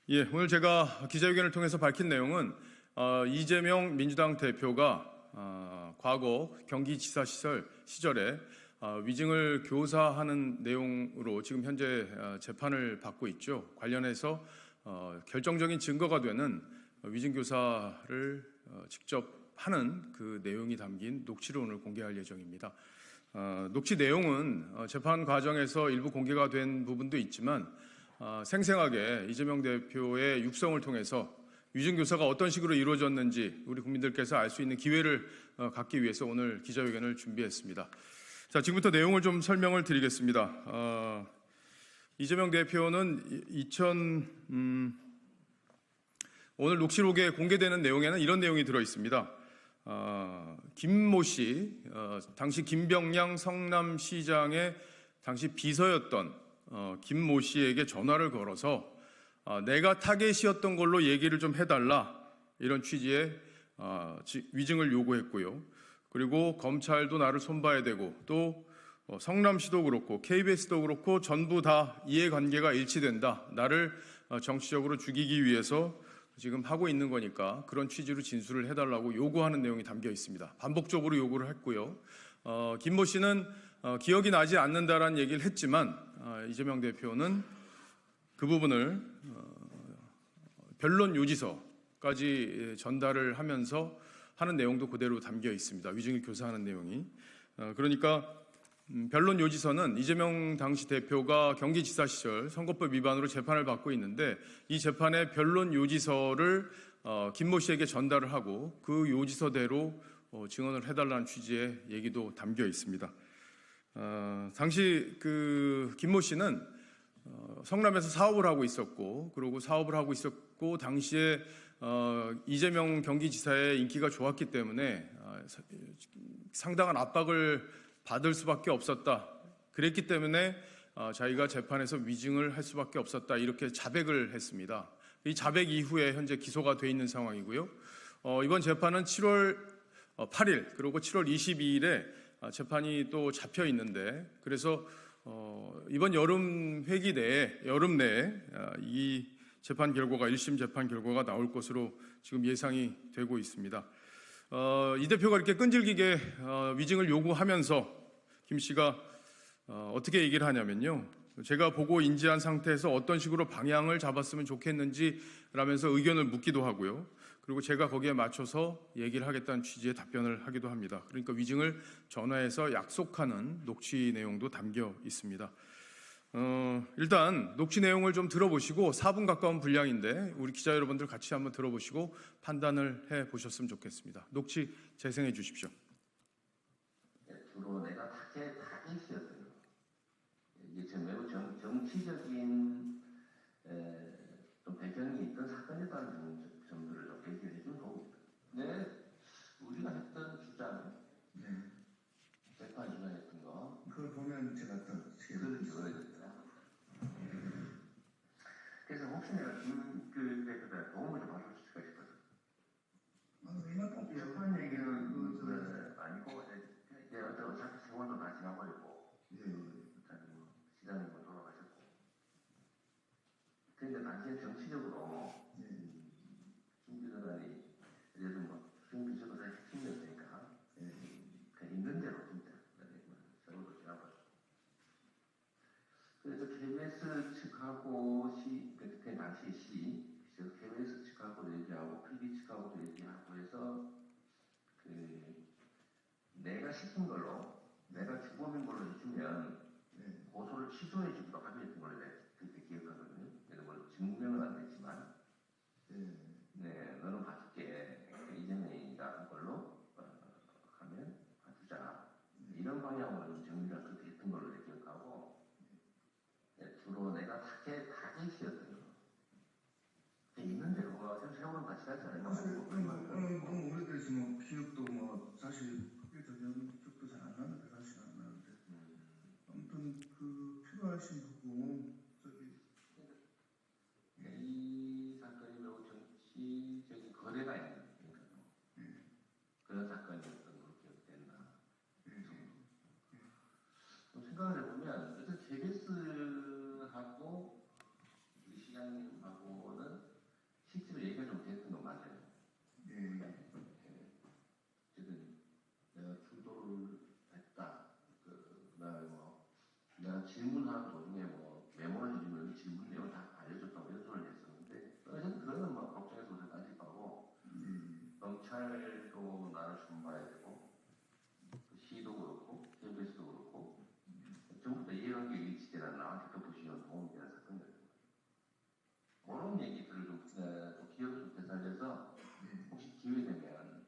예, 오늘 제가 기자회견을 통해서 밝힌 내용은 이재명 민주당 대표가 과거 경기지사 시절에 위증을 교사하는 내용으로 지금 현재 재판을 받고 있죠. 관련해서 결정적인 증거가 되는 위증 교사를 직접 하는 그 내용이 담긴 녹취를 오늘 공개할 예정입니다. 녹취 내용은 재판 과정에서 일부 공개가 된 부분도 있지만 생생하게 이재명 대표의 육성을 통해서 위증교사가 어떤 식으로 이루어졌는지 우리 국민들께서 알 수 있는 기회를 갖기 위해서 오늘 기자회견을 준비했습니다. 자, 지금부터 내용을 좀 설명을 드리겠습니다. 이재명 대표는 오늘 녹취록에 공개되는 내용에는 이런 내용이 들어 있습니다. 김모 씨, 당시 김병량 성남시장의 당시 비서였던 김모 씨에게 전화를 걸어서 내가 타겟이었던 걸로 얘기를 좀 해달라, 이런 취지의 위증을 요구했고요. 그리고 검찰도 나를 손봐야 되고 또 성남시도 그렇고 KBS도 그렇고 전부 다 이해관계가 일치된다, 나를 정치적으로 죽이기 위해서 지금 하고 있는 거니까 그런 취지로 진술을 해달라고 요구하는 내용이 담겨 있습니다. 반복적으로 요구를 했고요. 김모 씨는 기억이 나지 않는다라는 얘기를 했지만 이재명 대표는 그 부분을 변론 요지서까지 전달을 하면서 하는 내용도 그대로 담겨 있습니다. 위증을 교사하는 내용이. 그러니까 변론 요지서는 이재명 당시 대표가 경기지사 시절 선거법 위반으로 재판을 받고 있는데 이 재판의 변론 요지서를 김모 씨에게 전달을 하고 그 요지서대로 증언을 해달라는 취지의 얘기도 담겨 있습니다. 당시 그 김모 씨는 성남에서 사업을 하고 있었고, 그리고 사업을 하고 있었고 당시에 이재명 경기지사의 인기가 좋았기 때문에 상당한 압박을 받을 수밖에 없었다. 그랬기 때문에 자기가 재판에서 위증을 할 수밖에 없었다, 이렇게 자백을 했습니다. 이 자백 이후에 현재 기소가 돼 있는 상황이고요. 이번 재판은 7월 8일 그리고 7월 22일에 재판이 또 잡혀 있는데, 그래서 이번 여름 내에 이 재판 결과가 1심 재판 결과가 나올 것으로 지금 예상이 되고 있습니다. 이 대표가 이렇게 끈질기게 위증을 요구하면서 김 씨가 어떻게 얘기를 하냐면요, 제가 보고 인지한 상태에서 어떤 식으로 방향을 잡았으면 좋겠는지 라면서 의견을 묻기도 하고요. 그리고 제가 거기에 맞춰서 얘기를 하겠다는 취지의 답변을 하기도 합니다. 그러니까 위증을 전화해서 약속하는 녹취 내용도 담겨 있습니다. 일단 녹취 내용을 좀 들어보시고 4분 가까운 분량인데 우리 기자 여러분들 같이 한번 들어보시고 판단을 해보셨으면 좋겠습니다. 녹취 재생해 주십시오. 주로 내가 타겟이었어요. 이게 지금 매우 정치적인 좀 배경이 있던 사건이라는 점들을 좀 얘기를 해준 거고, 네, 우리가 했던 주장, 네, 재판 주장했던 거, 그걸 보면 제가 또 그걸 적어야겠다. 그래서 혹시 내가 김 대표가 도움을 좀 받을 수가 싶어서. 재판 얘기는 아니고 이제 어차피 세월도 다 지나버리고, 시장님 돌아가셨고. 그런데 당시에 정치적으로 김 비서관이 예를 들면 김 비서관의 핵심이었으니까 그냥 있는 대로 진짜 세월도 지나버렸고. 그래서 KBS 측하고 그 당시 KBS 측하고도 얘기하고 PD 측하고도 얘기하고 해서 내가 시킨 걸로, 내가 주범인 걸로 해주면 고소를 취소해 주기로 합의했던 걸로 그때 기억하거든요. 그래서 뭐 증명은 안 됐지만, 너는 봐줄게, 이재명이가 한 걸로 하면 봐주자, 이런 방향으로 정리가 그렇게 했던 걸로 기억하고, 주로 내가 타겟이었던 거. 있는 대로 좀 세월은 같이 갔잖아요. 너무 오래돼서 뭐 기억도 뭐 사실 크게 되면 기억도 잘 안 나는데, 사실 안 나는데. 아무튼 그 필요하신 부분 이 사건이 매우 정치적인 거래가 있는 거니까요. 그런 사건이었던 걸로 기억된다. 생각을 해보면 어쨌든 KBS하고 우리 시장님하고는 지금 내가 주도를 했다. 그다음에 뭐 내가 질문하는 도중에 뭐 메모를 해주면 질문 내용 다 알려줬다고 연설을 했었는데 그거는 뭐 걱정해서 우리가 따질 거고 경찰도 나를 손봐야 되고 시도 그렇고 KBS도 그렇고 전부 다 이해관계 일치되는 나한테 덮어주시면 도움이 되는 사건이었던 거예요. 그런 얘기들을 좀 또 기억을 좀 되살려서 혹시 기회되면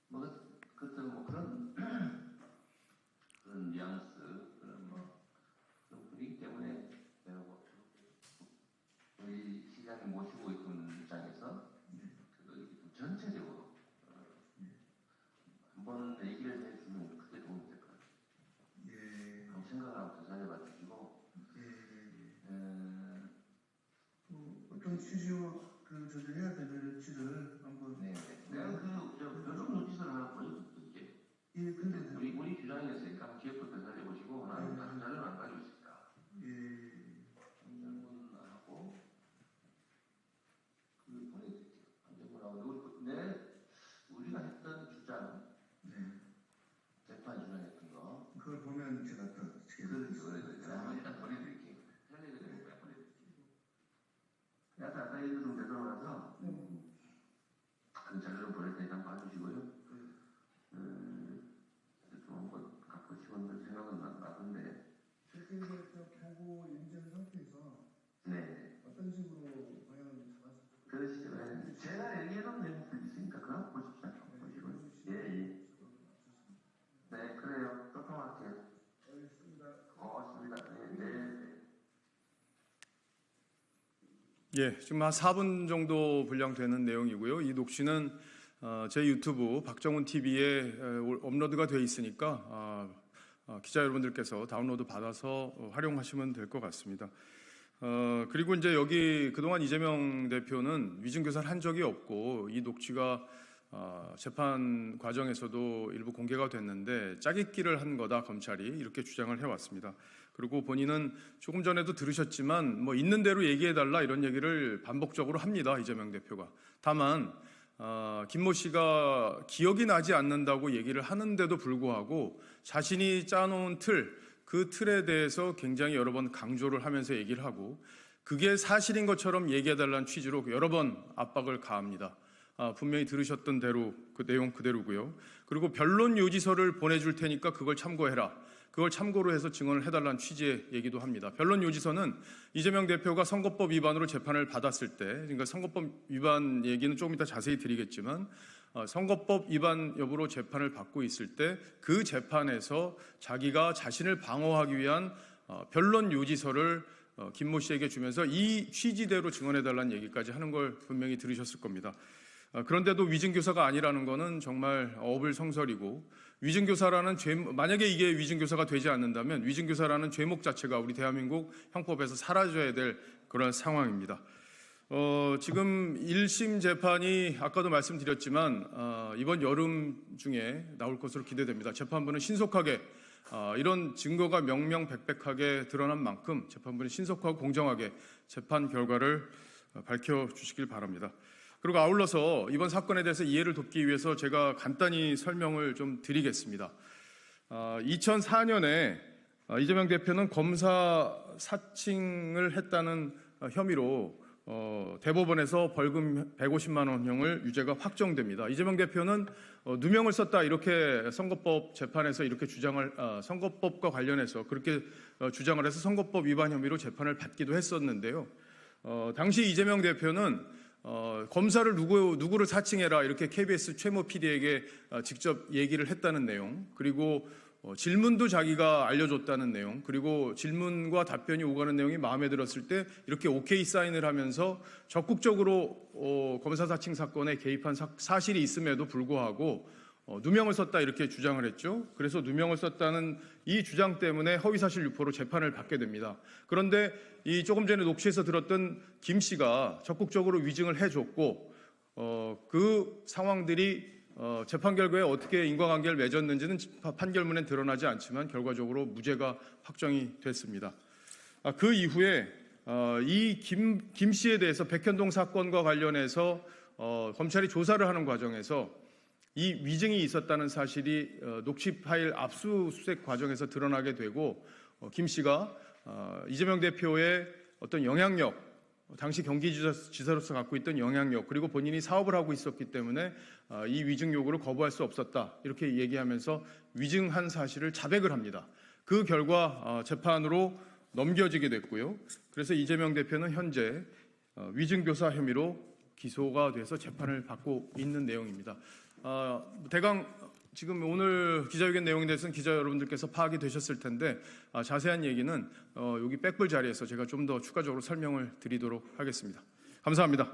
뭐 그때 뭐 그런 뉘앙스 그런 뭐 그런 분위기 때문에 내가 뭐 우리 시장을 모시고 있는 입장에서 그 전체적으로 한번 얘기를 해주면 크게 도움이 될 것 같아요. 한번 생각을 한번 되살려봐 주시고 어떤 취지로 저도 해야 될지를 한번. 네, 내가 요즘 노티스를 하나 보여줬던 게 근데 우리 주장에서 한번 기억도 되살려보시고 나는 다른 자료는 안 가지고 있습니다. 한정문하고 그 보내드릴게요. 한정문하고 우리가 했던 주장, 재판 주장했던 거 그걸 보면 제가 또 그걸 일단 보내드릴게요. 텔레그램에 보내드릴게요. 아까 얘기 좀 되돌아가서 그 자료를 보낼 테니까 한번 봐주시고요. 좀 한번 갖고 싶었는데 생각은 나던데. 그렇게 보고 인지한 상태에서 어떤 식으로 방향을 잡았을까? 그러시죠. 제가 얘기해놓은 내용들 있으니까 그거 보십시오. 보시고요. 예. 네, 그래요. 소통할게요. 알겠습니다. 고맙습니다. 네. 예, 지금 한 4분 정도 분량되는 내용이고요. 이 녹취는 제 유튜브 박정훈 TV에 업로드가 되어 있으니까 기자 여러분들께서 다운로드 받아서 활용하시면 될 것 같습니다. 그리고 이제 여기 그동안 이재명 대표는 위증교사를 한 적이 없고 이 녹취가 재판 과정에서도 일부 공개가 됐는데 짜깁기를 한 거다 검찰이 이렇게 주장을 해왔습니다. 그리고 본인은 조금 전에도 들으셨지만 뭐 있는 대로 얘기해달라 이런 얘기를 반복적으로 합니다. 이재명 대표가. 다만 김모 씨가 기억이 나지 않는다고 얘기를 하는데도 불구하고 자신이 짜놓은 그 틀에 대해서 굉장히 여러 번 강조를 하면서 얘기를 하고 그게 사실인 것처럼 얘기해달라는 취지로 여러 번 압박을 가합니다. 분명히 들으셨던 대로 그 내용 그대로고요. 그리고 변론 요지서를 보내줄 테니까 그걸 참고해라. 그걸 참고로 해서 증언을 해달라는 취지의 얘기도 합니다. 변론 요지서는 이재명 대표가 선거법 위반으로 재판을 받았을 때, 그러니까 선거법 위반 얘기는 조금 이따 자세히 드리겠지만 선거법 위반 여부로 재판을 받고 있을 때 그 재판에서 자기가 자신을 방어하기 위한 변론 요지서를 김모 씨에게 주면서 이 취지대로 증언해달라는 얘기까지 하는 걸 분명히 들으셨을 겁니다. 그런데도 위증교사가 아니라는 것은 정말 어불성설이고 위증교사라는 만약에 이게 위증교사가 되지 않는다면 위증교사라는 죄목 자체가 우리 대한민국 형법에서 사라져야 될 그런 상황입니다. 지금 1심 재판이 아까도 말씀드렸지만 이번 여름 중에 나올 것으로 기대됩니다. 재판부는 신속하게 이런 증거가 명명백백하게 드러난 만큼 재판부는 신속하고 공정하게 재판 결과를 밝혀주시길 바랍니다. 그리고 아울러서 이번 사건에 대해서 이해를 돕기 위해서 제가 간단히 설명을 좀 드리겠습니다. 2004년에 이재명 대표는 검사 사칭을 했다는 혐의로 대법원에서 벌금 150만 원형을 유죄가 확정됩니다. 이재명 대표는 누명을 썼다 이렇게 선거법 재판에서 이렇게 선거법과 관련해서 그렇게 주장을 해서 선거법 위반 혐의로 재판을 받기도 했었는데요. 당시 이재명 대표는 검사를 누구를 사칭해라 이렇게 KBS 최모 PD에게 직접 얘기를 했다는 내용, 그리고 질문도 자기가 알려줬다는 내용, 그리고 질문과 답변이 오가는 내용이 마음에 들었을 때 이렇게 오케이 사인을 하면서 적극적으로 검사 사칭 사건에 개입한 사실이 있음에도 불구하고 누명을 썼다 이렇게 주장을 했죠. 그래서 누명을 썼다는 이 주장 때문에 허위사실 유포로 재판을 받게 됩니다. 그런데 이 조금 전에 녹취에서 들었던 김 씨가 적극적으로 위증을 해줬고 그 상황들이 재판 결과에 어떻게 인과관계를 맺었는지는 판결문엔 드러나지 않지만 결과적으로 무죄가 확정이 됐습니다. 그 이후에 이 김 씨에 대해서 백현동 사건과 관련해서 검찰이 조사를 하는 과정에서 이 위증이 있었다는 사실이 녹취 파일 압수수색 과정에서 드러나게 되고 김 씨가 이재명 대표의 어떤 영향력, 당시 경기지사로서 갖고 있던 영향력, 그리고 본인이 사업을 하고 있었기 때문에 이 위증 요구를 거부할 수 없었다, 이렇게 얘기하면서 위증한 사실을 자백을 합니다. 그 결과 재판으로 넘겨지게 됐고요. 그래서 이재명 대표는 현재 위증교사 혐의로 기소가 돼서 재판을 받고 있는 내용입니다. 대강 지금 오늘 기자회견 내용에 대해서는 기자 여러분들께서 파악이 되셨을 텐데 자세한 얘기는 여기 백불 자리에서 제가 좀 더 추가적으로 설명을 드리도록 하겠습니다. 감사합니다.